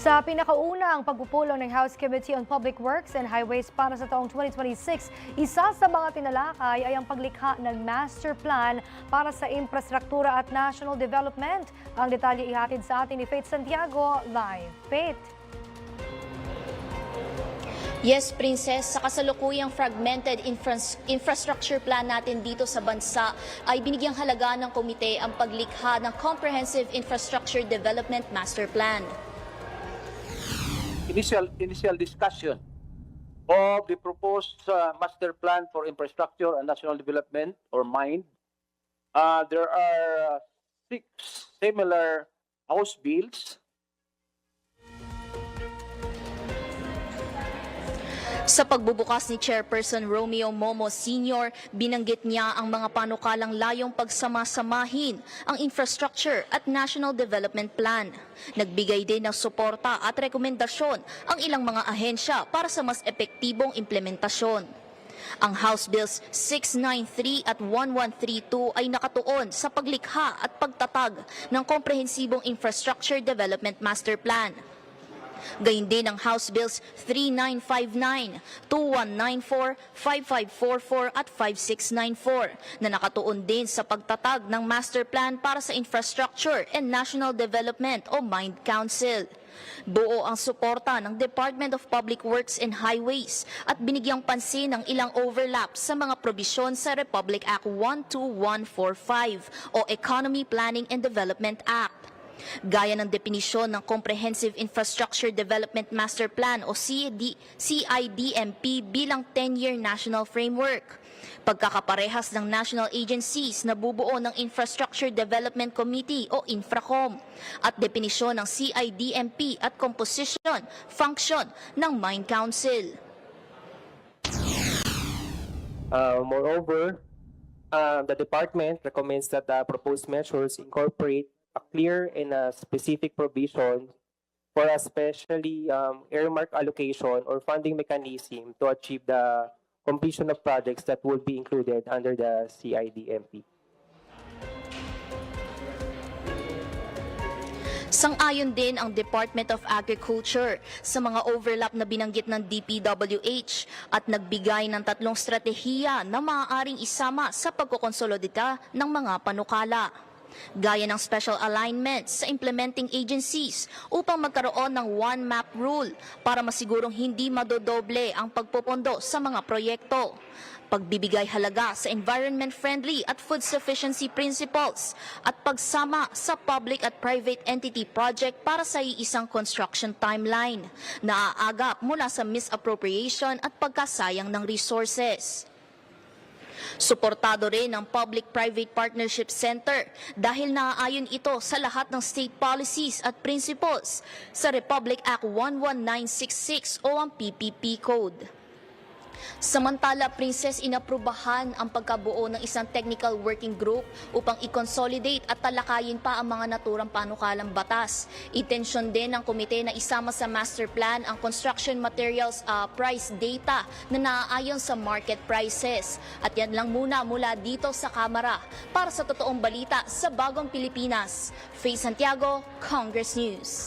Sa pinakaunang pagpupulong ng House Committee on Public Works and Highways para sa taong 2026, isa sa mga tinalakay ay ang paglikha ng master plan para sa infrastruktura at national development. Ang detalye ihatid sa atin ni Faith Santiago live. Faith. Yes, Princess, sa kasalukuyang fragmented infrastructure plan natin dito sa bansa ay binigyang halaga ng komite ang paglikha ng Comprehensive Infrastructure Development Master Plan. Initial discussion of the proposed Master Plan for Infrastructure and National Development, or MIND. There are 6 similar House bills. Sa pagbubukas ni Chairperson Romeo Momo Sr., binanggit niya ang mga panukalang layong pagsamasamahin ang infrastructure at national development plan. Nagbigay din ng suporta at rekomendasyon ang ilang mga ahensya para sa mas epektibong implementasyon. Ang House Bills 693 at 1132 ay nakatuon sa paglikha at pagtatag ng komprehensibong infrastructure development master plan. Gayun din ang House Bills 3959, 2194, 5544 at 5694 na nakatuon din sa pagtatag ng Master Plan para sa Infrastructure and National Development o MIND Council. Buo ang suporta ng Department of Public Works and Highways at binigyang pansin ang ilang overlap sa mga probisyon sa Republic Act 12145 o Economy Planning and Development Act. Gaya ng definisyon ng Comprehensive Infrastructure Development Master Plan o CIDMP bilang 10-year national framework. Pagkakaparehas ng national agencies na bubuo ng Infrastructure Development Committee o Infracom at definisyon ng CIDMP at composition, function ng MIND Council. Moreover, the department recommends that the proposed measures incorporate a clear and a specific provision for a specially earmark allocation or funding mechanism to achieve the completion of projects that will be included under the CIDMP. Sang-ayon din ang Department of Agriculture sa mga overlap na binanggit ng DPWH at nagbigay ng 3 stratehiya na maaaring isama sa pagkokonsolidita ng mga panukala. Gaya ng special alignment sa implementing agencies upang magkaroon ng one map rule para masigurong hindi madodoble ang pagpopondo sa mga proyekto. Pagbibigay halaga sa environment-friendly at food sufficiency principles at pagsama sa public at private entity project para sa iisang construction timeline na aagap mula sa misappropriation at pagkasayang ng resources. Suportado rin ng Public-Private Partnership Center dahil naaayon ito sa lahat ng state policies at principles sa Republic Act 11966 o ang PPP Code. Samantala, Princess, inaprubahan ang pagkabuo ng isang technical working group upang i-consolidate at talakayin pa ang mga naturang panukalang batas. Intensyon din ng komite na isama sa master plan ang construction materials price data na naaayon sa market prices. At yan lang muna dito sa Kamara. Para sa totoong balita sa Bagong Pilipinas, Faith Santiago, Congress News.